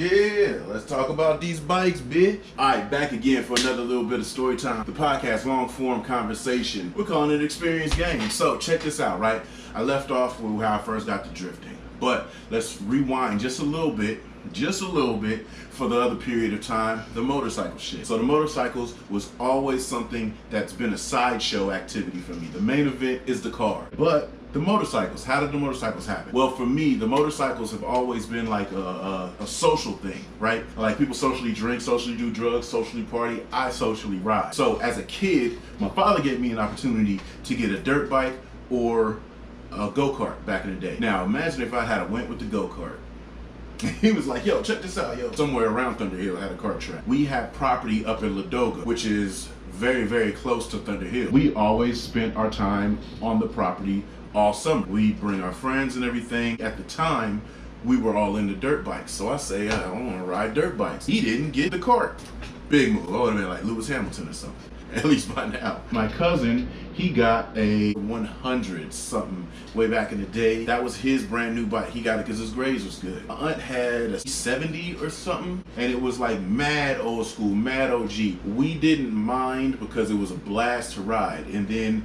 Yeah, let's talk about these bikes, bitch. Alright, back again for another little bit of story time. The podcast, long form conversation. We're calling it Experience Game. So check this out, right? I left off with how I first got to drifting. But let's rewind just a little bit for the other period of time, the motorcycle shit. So the motorcycles was always something that's been a sideshow activity for me. The main event is the car. But the motorcycles, how did the motorcycles happen? Well, for me, the motorcycles have always been like a social thing, right? Like people socially drink, socially do drugs, socially party, I socially ride. So as a kid, my father gave me an opportunity to get a dirt bike or a go-kart back in the day. Now imagine if I had went with the go-kart. He was like, yo, check this out, yo. Somewhere around Thunder Hill had a kart track. We had property up in Ladoga, which is very, very close to Thunder Hill. We always spent our time on the property all summer. We bring our friends and everything. At the time, we were all into dirt bikes. So I say, I want to ride dirt bikes. He didn't get the kart. Big move. I would have been like Lewis Hamilton or something. At least by now. My cousin, he got a 100 something way back in the day. That was his brand new bike. He got it because his grades was good. My aunt had a 70 or something, and it was like mad old school, mad OG. We didn't mind because it was a blast to ride. And then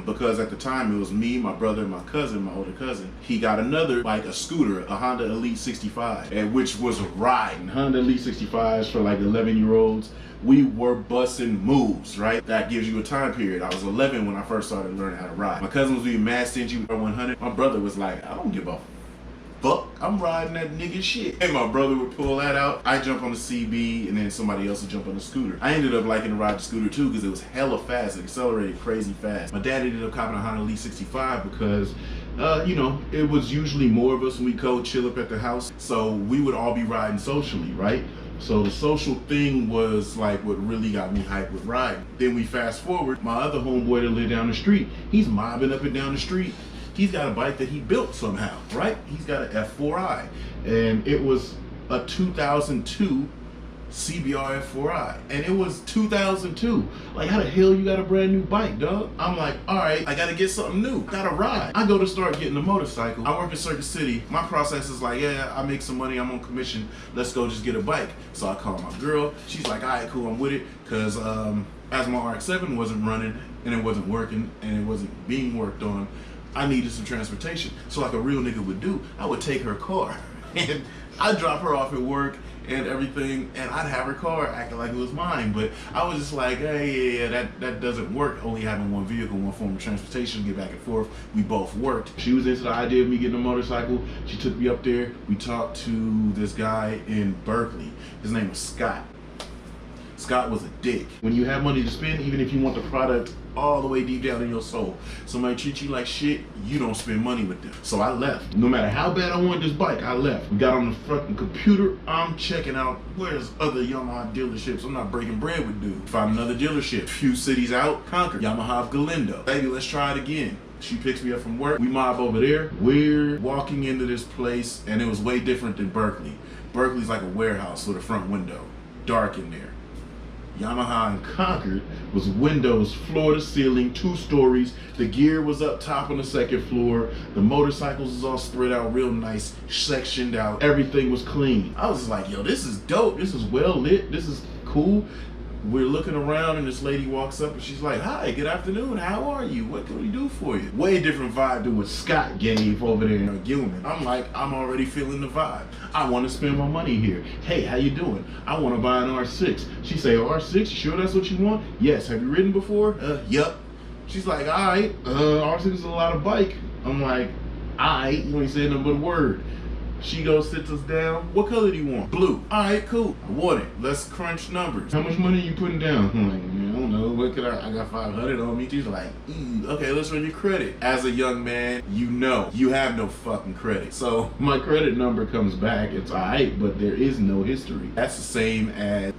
because at the time it was me, my brother, and my cousin, my older cousin, he got another, like a scooter, a Honda Elite 65, and which was a ride. And Honda Elite 65s for like 11-year-olds. We were busting moves, right? That gives you a time period. I was 11 when I first started learning how to ride. My cousin was being mad stingy with 100. My brother was like, I don't give a fuck. I'm riding that nigga shit. And my brother would pull that out. I jump on the CB and then somebody else would jump on the scooter. I ended up liking to ride the scooter too because it was hella fast. It accelerated crazy fast. My dad ended up copping a Honda Elite 65 because you know, it was usually more of us when we go chill up at the house. So we would all be riding socially, right? So the social thing was like what really got me hyped with riding. Then we fast forward, my other homeboy that lived down the street, he's mobbing up and down the street. He's got a bike that he built somehow, right? He's got an F4i, and it was a 2002 CBR F4i, and it was 2002. Like, how the hell you got a brand new bike, dog? I'm like, all right, I gotta get something new. Gotta ride. I go to start getting a motorcycle. I work in Circuit City. My process is like, yeah, I make some money. I'm on commission. Let's go just get a bike. So I call my girl. She's like, all right, cool, I'm with it. Cause as my RX-7 wasn't running and it wasn't working and it wasn't being worked on, I needed some transportation. So like a real nigga would do, I would take her car and I'd drop her off at work and everything, and I'd have her car acting like it was mine. But I was just like, hey, yeah, that doesn't work, only having one vehicle, one form of transportation, get back and forth. We both worked. She was into the idea of me getting a motorcycle. She took me up there. We talked to this guy in Berkeley. His name was Scott. Scott was a dick. When you have money to spend, even if you want the product all the way deep down in your soul, somebody treats you like shit, you don't spend money with them. So I left. No matter how bad I wanted this bike, I left. We got on the fucking computer. I'm checking out where's other Yamaha dealerships. I'm not breaking bread with dude. Found another dealership. Few cities out, Concord. Yamaha of Galindo. Baby, let's try it again. She picks me up from work. We mob over there. We're walking into this place, and it was way different than Berkeley. Berkeley's like a warehouse with a front window. Dark in there. Yamaha in Concord was windows, floor to ceiling, 2 stories. The gear was up top on the 2nd floor. The motorcycles was all spread out real nice, sectioned out. Everything was clean. I was just like, yo, this is dope. This is well lit. This is cool. We're looking around and this lady walks up and she's like, hi, good afternoon, how are you? What can we do for you? Way different vibe than what Scott gave over there in Gilman. I'm like, I'm already feeling the vibe. I want to spend my money here. Hey, how you doing? I want to buy an R6. She say, R6, you sure that's what you want? Yes, have you ridden before? Yup. She's like, all right, R6 is a lot of bike. I'm like, all right, you ain't saying nothing but a word. She goes, sits us down. What color do you want? Blue. All right, cool. I want it. Let's crunch numbers. How much money are you putting down? I'm like, man, I don't know. What could I got 500 on me. She's like, okay, let's run your credit. As a young man, you know, you have no fucking credit. So my credit number comes back. It's all right, but there is no history. That's the same as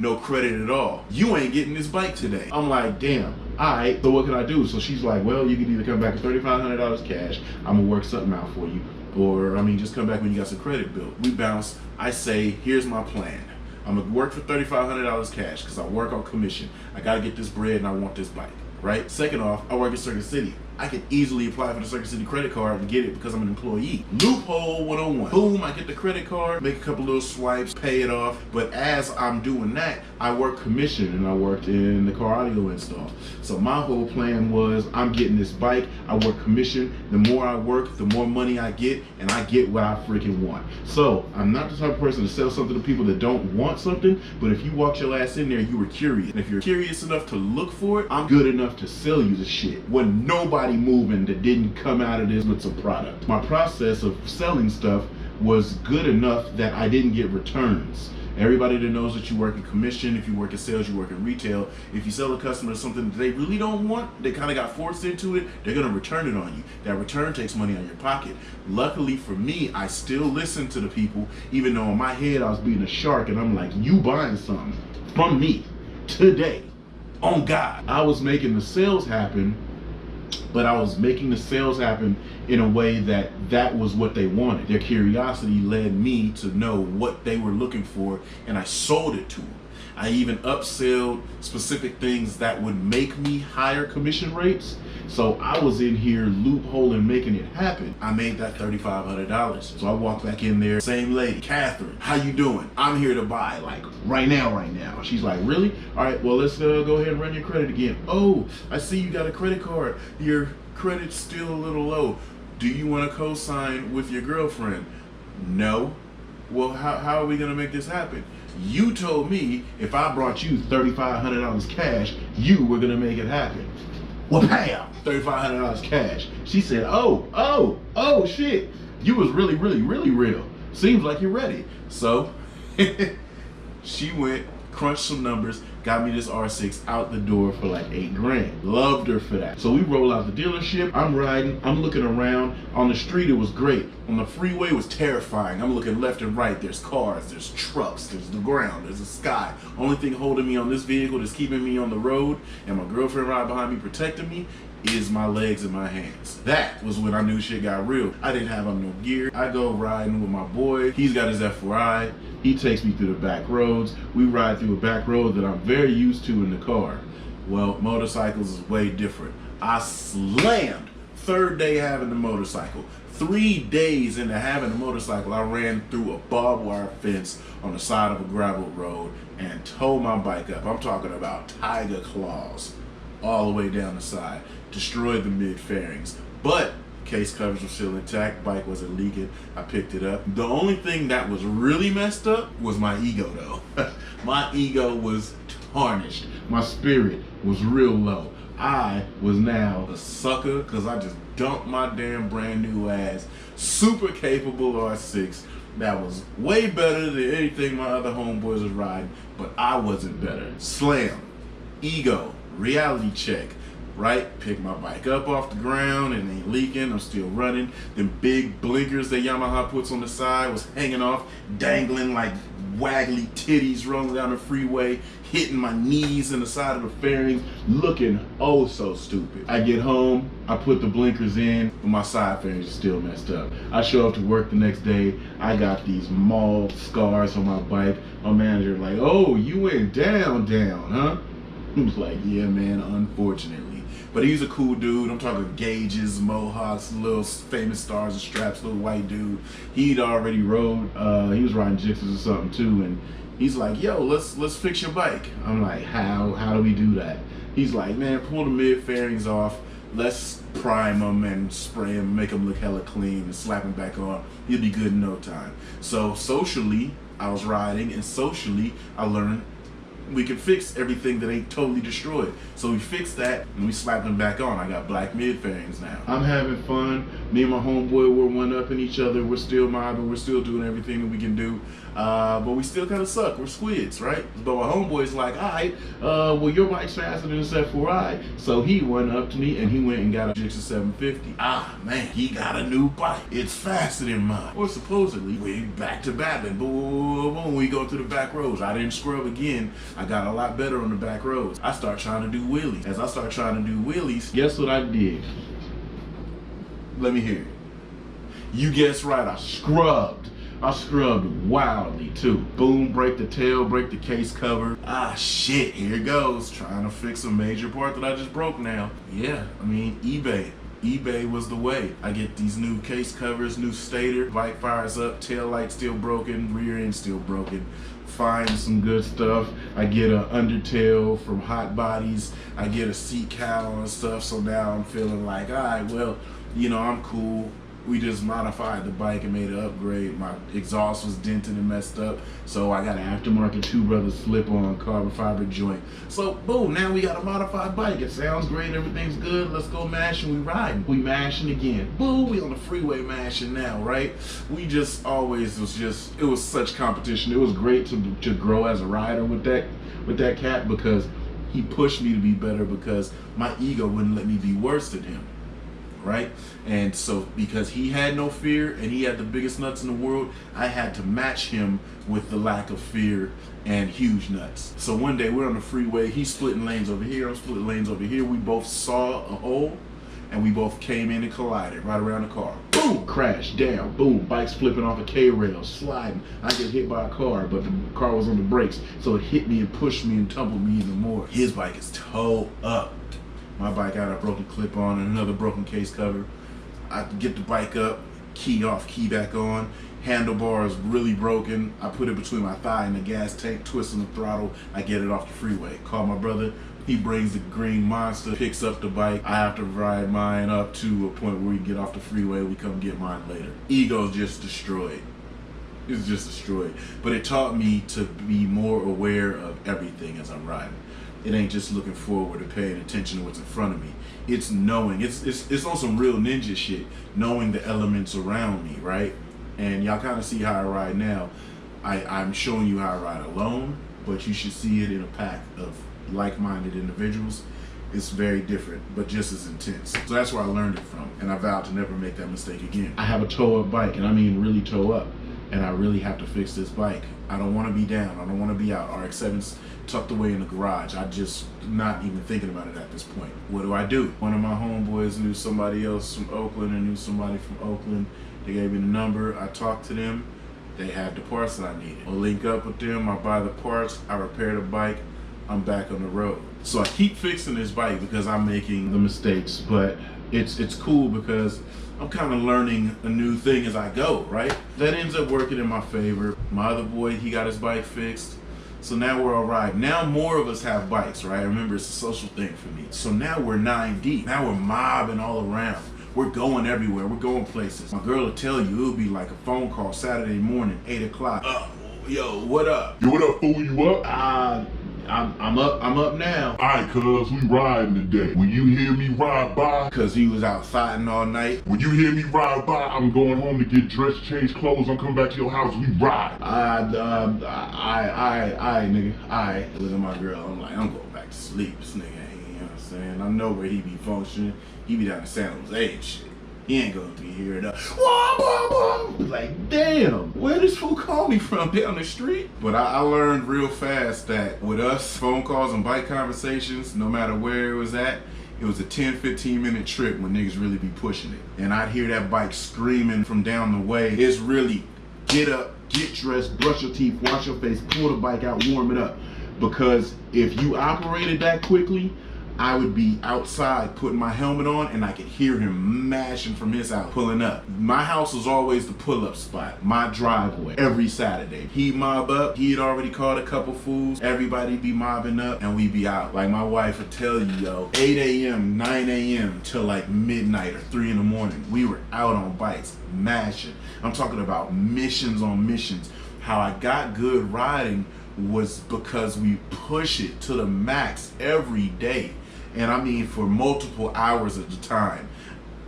no credit at all. You ain't getting this bike today. I'm like, damn. All right, so what can I do? So she's like, well, you can either come back with $3,500 cash. I'm gonna work something out for you. Or, I mean, just come back when you got some credit built. We bounce. I say, here's my plan. I'm going to work for $3,500 cash because I work on commission. I got to get this bread and I want this bike, right? Second off, I work in Circuit City. I could easily apply for the Circuit City credit card and get it because I'm an employee. Loophole 101. Boom, I get the credit card, make a couple little swipes, pay it off. But as I'm doing that, I work commission and I worked in the car audio install. So my whole plan was, I'm getting this bike, I work commission. The more I work, the more money I get, and I get what I freaking want. So I'm not the type of person to sell something to people that don't want something, but if you walked your ass in there, you were curious. And if you're curious enough to look for it, I'm good enough to sell you the shit. When nobody moving that didn't come out of this with some product. My process of selling stuff was good enough that I didn't get returns. Everybody that knows that you work in commission, if you work in sales, you work in retail, if you sell a customer something that they really don't want, they kind of got forced into it, they're going to return it on you. That return takes money out of your pocket. Luckily for me, I still listen to the people, even though in my head I was being a shark, and I'm like, you buying something from me today, on God. I was making the sales happen, but I was making the sales happen in a way that was what they wanted. Their curiosity led me to know what they were looking for, and I sold it to them. I even upsold specific things that would make me higher commission rates. So I was in here loopholing, making it happen. I made that $3,500. So I walked back in there, same lady, Catherine, how you doing? I'm here to buy, like right now. She's like, really? All right, well, let's go ahead and run your credit again. Oh, I see you got a credit card. Your credit's still a little low. Do you want to co-sign with your girlfriend? No. Well, how are we gonna make this happen? You told me if I brought you $3,500 cash, you were gonna make it happen. Well, bam, $3,500 cash. She said, oh, shit. You was really real. Seems like you're ready. So she went, crunched some numbers, got me this R6 out the door for like $8,000. Loved her for that. So we roll out the dealership. I'm riding. I'm looking around. On the street, it was great. On the freeway, it was terrifying. I'm looking left and right. There's cars, there's trucks, there's the ground, there's the sky. Only thing holding me on this vehicle that's keeping me on the road and my girlfriend right behind me protecting me is my legs and my hands. That was when I knew shit got real. I didn't have on no gear. I go riding with my boy. He's got his F4i. He takes me through the back roads. We ride through a back road that I'm very used to in the car. Well, motorcycles is way different. I slammed. Third day having the motorcycle. 3 days into having the motorcycle, I ran through a barbed wire fence on the side of a gravel road and towed my bike up. I'm talking about tiger claws all the way down the side. Destroyed the mid fairings, but case covers were still intact, bike wasn't leaking. I picked it up. The only thing that was really messed up was my ego though. My ego was tarnished. My spirit was real low. I was now a sucker because I just dumped my damn brand new ass, super capable R6 that was way better than anything my other homeboys was riding, but I wasn't better. Slam, ego, reality check. Right, pick my bike up off the ground and ain't leaking. I'm still running. Them big blinkers that Yamaha puts on the side was hanging off, dangling like waggly titties rolling down the freeway, hitting my knees in the side of the fairings, looking oh so stupid. I get home, I put the blinkers in, but my side fairings are still messed up. I show up to work the next day, I got these mauled scars on my bike. My manager like, oh, you went down, huh? I was like, yeah, man, unfortunately. But he's a cool dude. I'm talking gauges, mohawks, little famous stars and straps, little white dude. He'd already rode, he was riding Jixers or something too, and he's like, yo, let's fix your bike. I'm like, how do we do that? He's like, man, pull the mid fairings off, let's prime them and spray them, make them look hella clean and slap them back on. He'll be good in no time. So socially, I was riding, and socially, I learned we can fix everything that ain't totally destroyed. So we fixed that and we slapped them back on. I got black mid fairings now. I'm having fun. Me and my homeboy, we're one-upping each other. We're still mobbing. We're still doing everything that we can do. But we still kind of suck. We're squids, right? But my homeboy's like, all right, well, your bike's faster than this F4i. So he went up to me and he went and got a Gixxer 750. Ah, man, he got a new bike. It's faster than mine. Or supposedly, we back to battling. Boom, boom, we go through the back roads. I didn't scrub again. I got a lot better on the back roads. I start trying to do wheelies. As I start trying to do wheelies, guess what I did? Let me hear it. You guessed right, I scrubbed. I scrubbed wildly too. Boom, break the tail, break the case cover. Ah shit, here it goes. Trying to fix a major part that I just broke now. Yeah, I mean, eBay. eBay was the way. I get these new case covers, new stator, bike fires up, tail light still broken, rear end still broken. Find some good stuff. I get a undertail from Hot Bodies. I get a seat cowl and stuff. So now I'm feeling like, all right, well, you know, I'm cool. We just modified the bike and made an upgrade. My exhaust was dented and messed up, so I got an aftermarket Two Brothers slip-on carbon fiber joint. So boom, now we got a modified bike. It sounds great, everything's good. Let's go mashing. We riding. We mashing again. Boom, we on the freeway mashing now, right? We just always it was such competition. It was great to grow as a rider with that cat, because he pushed me to be better, because my ego wouldn't let me be worse than him. Right? And so because he had no fear and he had the biggest nuts in the world, I had to match him with the lack of fear and huge nuts. So one day we're on the freeway, he's splitting lanes over here, I'm splitting lanes over here. We both saw a hole and we both came in and collided right around the car. Boom! Crash down. Boom! Bike's flipping off a K-rail, sliding. I get hit by a car, but the car was on the brakes, so it hit me and pushed me and tumbled me even more. His bike is towed up. My bike got a broken clip on and another broken case cover. I get the bike up, key off, key back on. Handlebar is really broken. I put it between my thigh and the gas tank, twisting the throttle. I get it off the freeway. Call my brother. He brings the green monster, picks up the bike. I have to ride mine up to a point where we get off the freeway. We come get mine later. Ego's just destroyed. It's just destroyed. But it taught me to be more aware of everything as I'm riding. It ain't just looking forward or paying attention to what's in front of me. It's knowing. It's on some real ninja shit. Knowing the elements around me, right? And y'all kind of see how I ride now. I'm showing you how I ride alone, but you should see it in a pack of like-minded individuals. It's very different, but just as intense. So that's where I learned it from, and I vowed to never make that mistake again. I have a toe-up bike, and I mean really toe-up, and I really have to fix this bike. I don't want to be down. I don't want to be out. RX-7's tucked away in the garage. I just not even thinking about it at this point. What do? One of my homeboys knew somebody else from Oakland and knew somebody from Oakland. They gave me the number. I talked to them. They had the parts that I needed. I'll link up with them. I buy the parts. I repair the bike. I'm back on the road. So I keep fixing this bike because I'm making the mistakes, but it's cool because I'm kind of learning a new thing as I go, right? That ends up working in my favor. My other boy, he got his bike fixed. So now we're all right. Now more of us have bikes, right? Remember, it's a social thing for me. So now we're 9 deep. Now we're mobbing all around. We're going everywhere. We're going places. My girl will tell you, it'll be like a phone call Saturday morning, 8 o'clock. Yo, what up? Yo, what up, fool? You up? I'm up now. Alright, cuz, we riding today. When you hear me ride by, Cause he was out fighting all night. when you hear me ride by, I'm going home to get dressed, change clothes, I'm coming back to your house, we ride. Nigga. Look at my girl. I'm like, I'm going back to sleep. This nigga ain't, you know what I'm saying? I know where he be functioning. He be down in San Jose and shit. He ain't gonna be here enough. Like, damn, where this fool call me from down the street? But I learned real fast that with us, phone calls and bike conversations, no matter where it was at, it was a 10-15 minute trip when niggas really be pushing it. And I'd hear that bike screaming from down the way. It's really get up, get dressed, brush your teeth, wash your face, pull the bike out, warm it up. Because if you operated that quickly, I would be outside putting my helmet on and I could hear him mashing from his house, pulling up. My house was always the pull-up spot, my driveway, every Saturday. He'd mob up, he'd already caught a couple fools, everybody be mobbing up and we'd be out. Like my wife would tell you, yo, 8 a.m., 9 a.m. till like midnight or 3 in the morning, we were out on bikes, mashing. I'm talking about missions on missions. How I got good riding was because we push it to the max every day. And I mean for multiple hours at a time.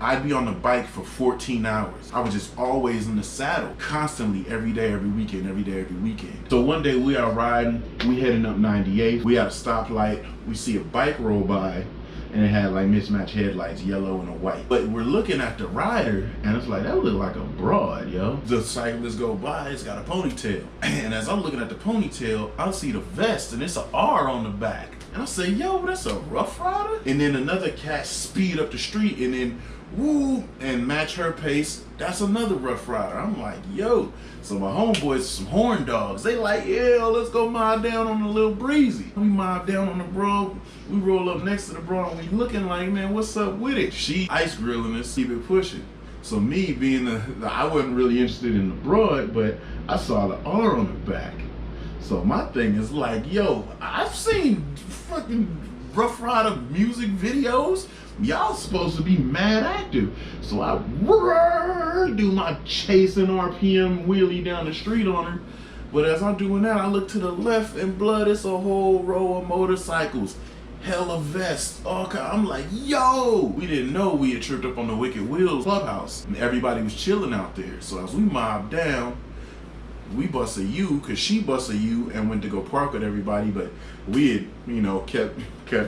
I'd be on the bike for 14 hours. I was just always in the saddle, constantly, every day, every weekend, every day, every weekend. So one day we are riding, we heading up 98, we at a stoplight, we see a bike roll by, and it had like mismatched headlights, yellow and a white. But we're looking at the rider, and it's like, that look like a broad, yo. The cyclist go by, it's got a ponytail. And as I'm looking at the ponytail, I see the vest, and it's an R on the back. And I say, yo, that's a Rough Rider? And then another cat speed up the street and then woo, and match her pace. That's another Rough Rider. I'm like, yo. So my homeboys are some horn dogs. They like, yeah, let's go mob down on the little breezy. We mob down on the bro. We roll up next to the bro and we looking like, man, what's up with it? She ice grilling us, keep it pushing. So me being I wasn't really interested in the broad, but I saw the R on the back. So my thing is like, yo, I've seen fucking Rough Rider music videos. Y'all supposed to be mad active. So I do my chasing RPM wheelie down the street on her. But as I'm doing that, I look to the left and blood, it's a whole row of motorcycles. Hella vests. I'm like, yo! We didn't know we had tripped up on the Wicked Wheels clubhouse. And everybody was chilling out there. So as we mobbed down, we bust a U, cause she bust a U and went to go park with everybody, but we had, you know, kept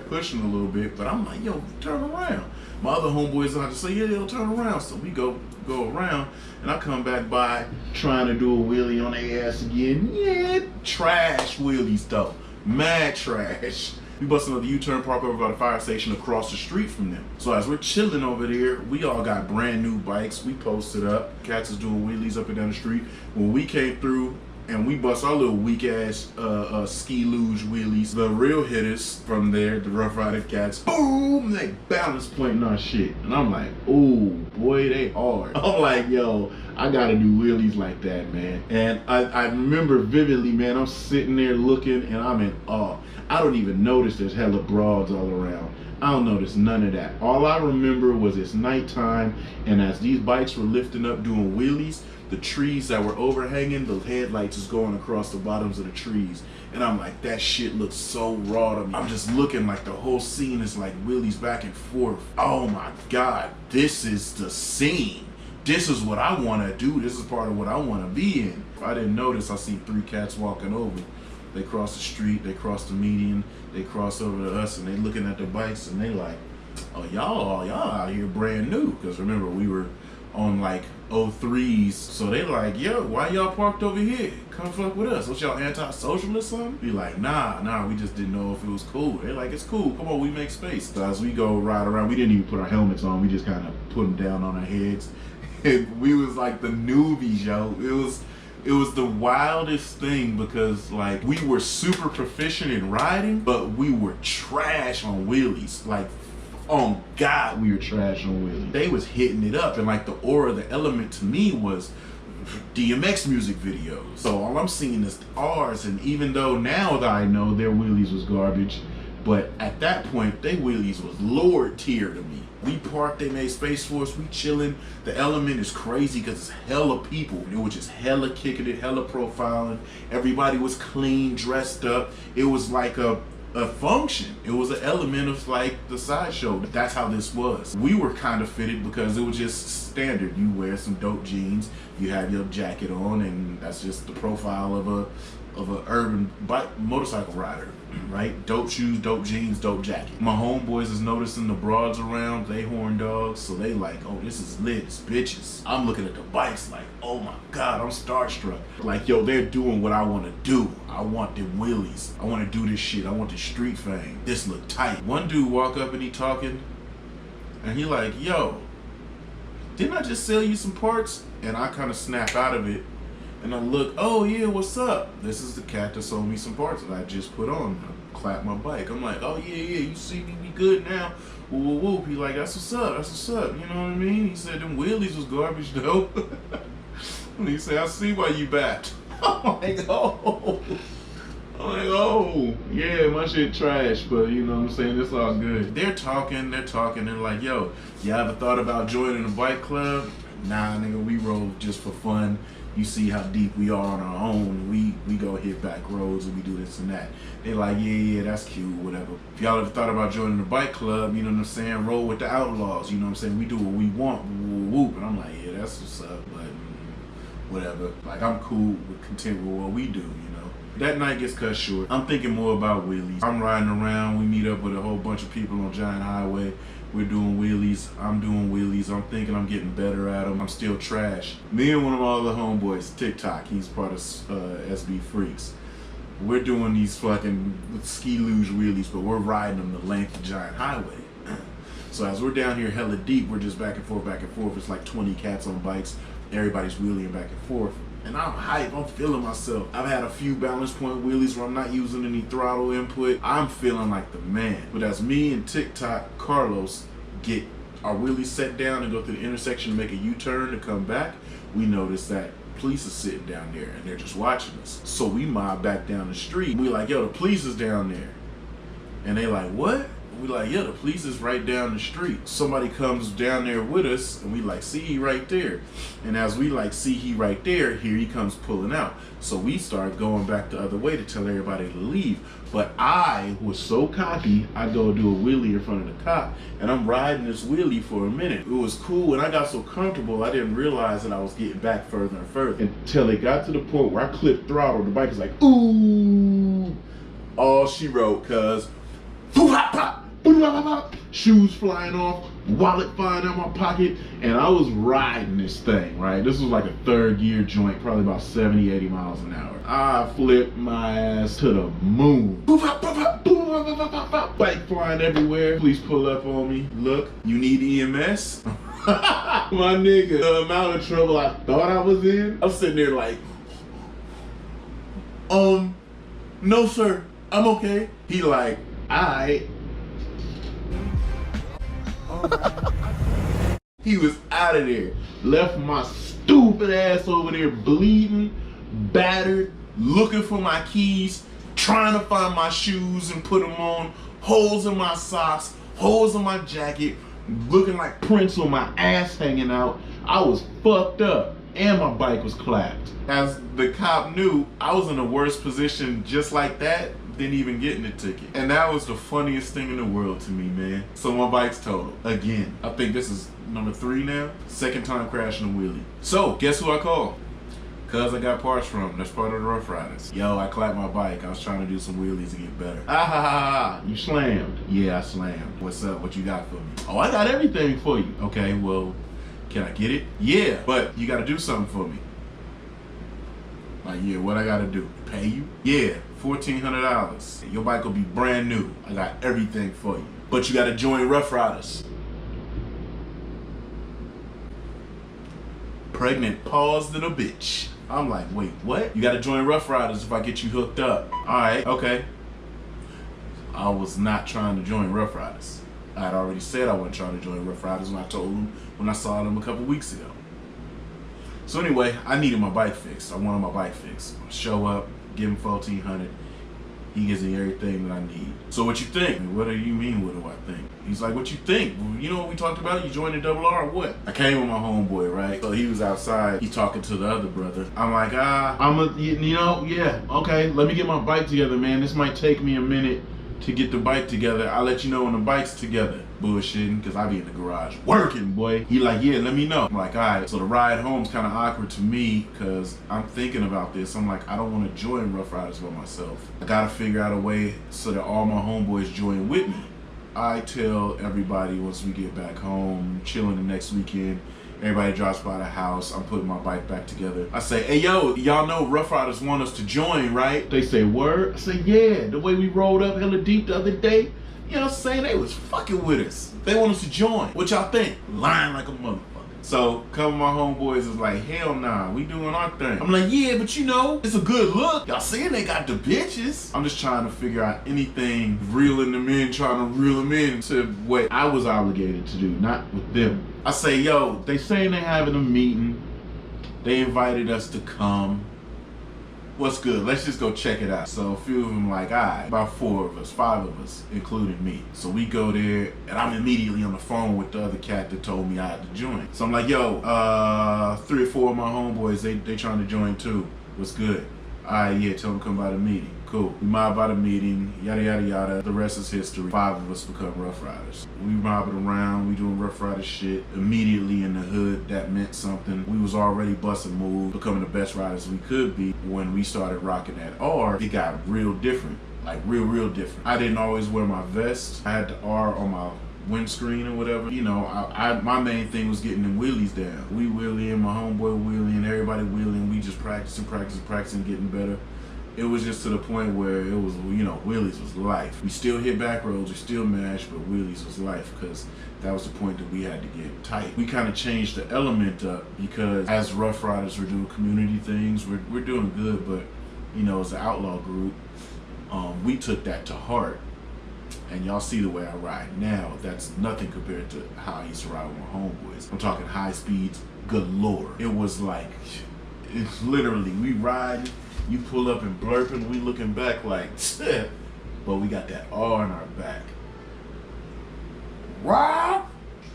pushing a little bit. But I'm like, yo, turn around. My other homeboys out to say, yeah, they'll turn around. So we go around, and I come back by trying to do a wheelie on their ass again. Yeah, trash wheelies though, mad trash. We busted another U-turn, park over by the fire station across the street from them. So as we're chilling over there, we all got brand new bikes. We posted up. Cats is doing wheelies up and down the street. When we came through and we bust our little weak ass ski luge wheelies, the real hitters from there, the Rough Rider cats, boom, they balance pointing our shit. And I'm like, ooh, boy, they hard. I'm like, yo, I gotta do wheelies like that, man. And I remember vividly, man, I'm sitting there looking and I'm in awe. I don't even notice there's hella broads all around. I don't notice none of that. All I remember was it's nighttime, and as these bikes were lifting up doing wheelies, the trees that were overhanging, the headlights is going across the bottoms of the trees. And I'm like, that shit looks so raw to me. I'm just looking like the whole scene is like wheelies back and forth. Oh my God, this is the scene. This is what I want to do. This is part of what I want to be in. If I didn't notice, I see 3 cats walking over. They cross the street, they cross the median, they cross over to us, and they looking at the bikes, and they like, oh, y'all out here brand new. Because remember, we were on like 03s, so they like, yo, why y'all parked over here? Come fuck with us. What, y'all anti-social or something? Be like, nah, we just didn't know if it was cool. They like, it's cool, come on, we make space. So as we go ride around, we didn't even put our helmets on, we just kind of put them down on our heads. And we was like the newbies, yo. It was the wildest thing because like we were super proficient in riding, but we were trash on wheelies. Like, oh God, we were trash on wheelies. They was hitting it up, and like the aura, the element to me was DMX music videos. So all I'm seeing is ours, and even though now that I know their wheelies was garbage, but at that point, they wheelies was Lord tier to me. We parked, they made space for us, we chilling. The element is crazy because it's hella people. It was just hella kicking it, hella profiling. Everybody was clean, dressed up. It was like a function. It was an element of like the sideshow. That's how this was. We were kind of fitted because it was just standard. You wear some dope jeans, you have your jacket on, and that's just the profile of a urban bike motorcycle rider, right? Dope shoes, dope jeans, dope jacket. My homeboys is noticing the broads around, they horn dogs, so they like, oh, this is lit, it's bitches. I'm looking at the bikes like, oh my God, I'm starstruck. Like, yo, they're doing what I want to do. I want them wheelies. I want to do this shit. I want the street fame. This look tight. One dude walk up and he talking, and he like, yo, didn't I just sell you some parts? And I kind of snap out of it. And I look, oh yeah, what's up? This is the cat that sold me some parts that I just put on. I clap my bike. I'm like, oh yeah, you see me, we good now. Whoop, whoop. He like, that's what's up, you know what I mean? He said, them wheelies was garbage though. And he said, I see why you backed. I'm like, oh. Yeah, my shit trash, but you know what I'm saying, it's all good. They're talking, they're like, yo, you ever thought about joining a bike club? Nah, nigga, we roll just for fun. You see how deep we are on our own. We go hit back roads and we do this and that. They're like, yeah, that's cute, whatever. If y'all ever thought about joining a bike club, you know what I'm saying, roll with the outlaws, you know what I'm saying, we do what we want, whoop. And I'm like, yeah, that's what's up, but whatever. Like, I'm cool with content with what we do, you know. That night gets cut short. I'm thinking more about wheelies. I'm riding around, we meet up with a whole bunch of people on Giant Highway. We're doing wheelies, I'm doing wheelies, I'm thinking I'm getting better at them, I'm still trash. Me and one of my other homeboys, TikTok, he's part of SB Freaks. We're doing these fucking ski luge wheelies, but we're riding them the length of Giant Highway. So as we're down here hella deep, we're just back and forth, back and forth. It's like 20 cats on bikes. Everybody's wheeling back and forth. And I'm hype, I'm feeling myself. I've had a few balance point wheelies where I'm not using any throttle input. I'm feeling like the man. But as me and TikTok Carlos get our wheelies set down and go through the intersection to make a U-turn to come back, we notice that police are sitting down there and they're just watching us. So we mob back down the street. We like, yo, the police is down there. And they like, what? We like, yeah, the police is right down the street. Somebody comes down there with us and we like, see he right there. And as we like, see he right there, here he comes pulling out. So we start going back the other way to tell everybody to leave. But I was so cocky, I go do a wheelie in front of the cop and I'm riding this wheelie for a minute. It was cool and I got so comfortable, I didn't realize that I was getting back further and further until it got to the point where I clipped throttle. The bike is like, ooh, all she wrote, cuz, shoes flying off, wallet flying out my pocket, and I was riding this thing, right? This was like a third gear joint, probably about 70, 80 miles an hour. I flipped my ass to the moon. Bike flying everywhere. Police pull up on me. Look, you need EMS? My nigga, the amount of trouble I thought I was in, I'm sitting there like, no sir, I'm okay. He like, alright. He was out of there. Left my stupid ass over there bleeding, battered, looking for my keys, trying to find my shoes and put them on, holes in my socks, holes in my jacket, looking like prints on my ass hanging out. I was fucked up and my bike was clapped. As the cop knew, I was in a worse position just like that than even getting a ticket. And that was the funniest thing in the world to me, man. So my bike's totaled again. I think this is number 3 now. Second time crashing a wheelie. So guess who I called? Cuz I got parts from. That's part of the Rough Riders. Yo, I clapped my bike. I was trying to do some wheelies to get better. Ah ha ha ha. You slammed. Yeah, I slammed. What's up? What you got for me? Oh, I got everything for you. Okay, well, can I get it? Yeah, but you gotta do something for me. Like, yeah, what I gotta do? Pay you? Yeah, $1,400. Your bike will be brand new. I got everything for you. But you gotta join Rough Riders. Pregnant paused in a bitch. I'm like, wait, what? You gotta join Rough Riders if I get you hooked up. Alright, okay. I was not trying to join Rough Riders. I had already said I wasn't trying to join Rough Riders when I told them when I saw them a couple weeks ago. So anyway, I needed my bike fixed. I wanted my bike fixed. Show up, give him $1,400. He gives me everything that I need. So what you think? What do you mean, what do I think? He's like, what you think? Well, you know what we talked about? You joined the Double R or what? I came with my homeboy, right? So he was outside. He talking to the other brother. I'm like, yeah, okay. Let me get my bike together, man. This might take me a minute to get the bike together. I'll let you know when the bike's together. Bullshitting, because I be in the garage working, boy. He like, yeah, let me know. I'm like, all right. So the ride home's kind of awkward to me because I'm thinking about this. I'm like, I don't want to join Rough Riders by myself. I got to figure out a way so that all my homeboys join with me. I tell everybody once we get back home, chilling the next weekend, everybody drops by the house, I'm putting my bike back together. I say, hey, yo, y'all know Rough Riders want us to join, right? They say, word? I say, yeah, the way we rolled up hella deep the other day, you know what I'm saying? They was fucking with us. They want us to join. What y'all think? Lying like a motherfucker. So, a couple of my homeboys is like, hell nah, we doing our thing. I'm like, yeah, but you know, it's a good look. Y'all seeing they got the bitches. I'm just trying to figure out anything, reeling them in, trying to reel them in to what I was obligated to do, not with them. I say, yo, they saying they having a meeting. They invited us to come. What's good? Let's just go check it out. So a few of them like, all right, about 4 of us, 5 of us, including me. So we go there, and I'm immediately on the phone with the other cat that told me I had to join. So I'm like, yo, 3 or 4 of my homeboys, they trying to join too. What's good? All right, yeah, tell them come by the meeting. Cool. We mob by the meeting, yada, yada, yada. The rest is history. 5 of us become Rough Riders. We mobbing around, we doing Rough Rider shit. Immediately in the hood, that meant something. We was already busting moves, becoming the best riders we could be. When we started rocking that R, it got real different. Like real different. I didn't always wear my vest. I had the R on my windscreen or whatever. You know, my main thing was getting them wheelies down. We wheeling, my homeboy wheeling, everybody wheeling. We just practicing, getting better. it was just to the point where it was, wheelies was life. We still hit back roads, we still mash, but wheelies was life because that was the point that we had to get tight. We kind of changed the element up because as Rough Riders, we're doing community things, we're doing good, but as an outlaw group, we took that to heart. And y'all see the way I ride now, that's nothing compared to how I used to ride with my homeboys. I'm talking high speeds galore. It was like, it's literally, we riding, you pull up and blurping, we looking back like, but we got that R in our back. Wow!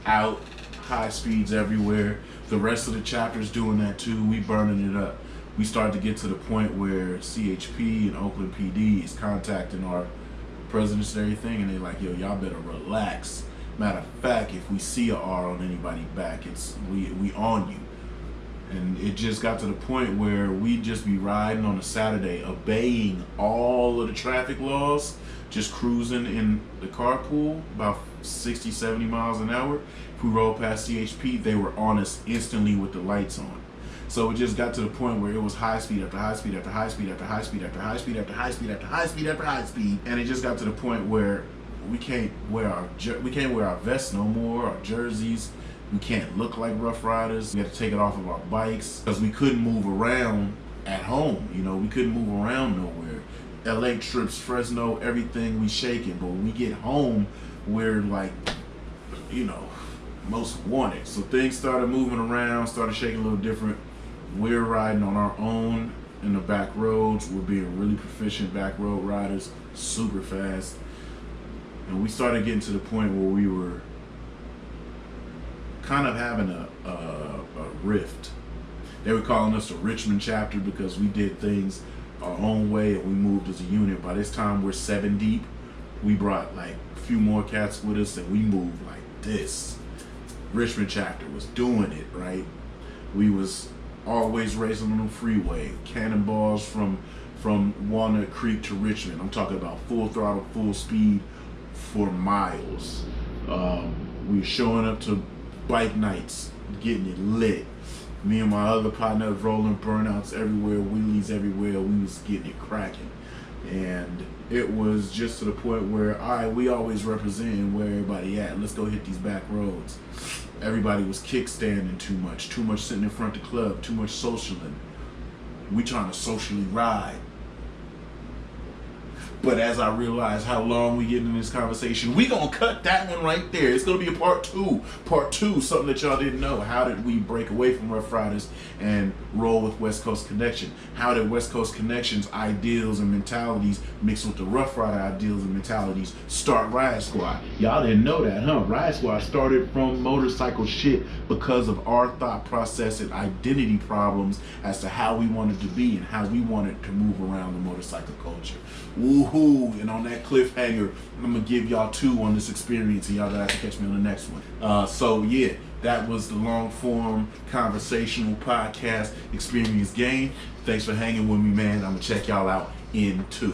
Out, high speeds everywhere. The rest of the chapter's doing that too, we burning it up. We started to get to the point where CHP and Oakland PD is contacting our presidents and everything, and they're like, yo, y'all better relax. Matter of fact, if we see a R on anybody's back, it's we on you. And it just got to the point where we'd just be riding on a Saturday, obeying all of the traffic laws, just cruising in the carpool about 60, 70 miles an hour. If we rolled past CHP, they were on us instantly with the lights on. So it just got to the point where it was high speed after high speed after high speed after high speed after high speed after high speed after high speed after high speed, and it just got to the point where we can't wear our vests no more, our jerseys. We can't look like Rough Riders. We had to take it off of our bikes because we couldn't move around at home. We couldn't move around nowhere. LA trips, Fresno, everything we shaking. But when we get home, we're like, most wanted. So things started moving around, started shaking a little different. We're riding on our own in the back roads. We're being really proficient back road riders, super fast. And we started getting to the point where we were kind of having a rift. They were calling us the Richmond chapter because we did things our own way and we moved as a unit. By this time we're 7 deep. We brought like a few more cats with us and we moved like this. Richmond chapter was doing it, right? We was always racing on the freeway, cannonballs from Walnut Creek to Richmond. I'm talking about full throttle, full speed for miles. We were showing up to bike nights, getting it lit. Me and my other partner rolling burnouts everywhere, wheelies everywhere. We was getting it cracking. And it was just to the point where, all right, we always representing where everybody at. Let's go hit these back roads. Everybody was kickstanding too much sitting in front of the club, too much socialing. We trying to socially ride. But as I realize how long we get in this conversation, we gonna cut that one right there. It's gonna be a part two. Part two, something that y'all didn't know. How did we break away from Rough Riders and roll with West Coast Connection? How did West Coast Connection's ideals and mentalities mixed with the Rough Rider ideals and mentalities start Riot Squad? Y'all didn't know that, huh? Riot Squad started from motorcycle shit because of our thought process and identity problems as to how we wanted to be and how we wanted to move around the motorcycle culture. Woohoo! And on that cliffhanger, I'm gonna give y'all 2 on this experience, and y'all gonna have to catch me on the next one. So yeah, that was the long form conversational podcast experience game. Thanks for hanging with me, man. I'm gonna check y'all out in 2.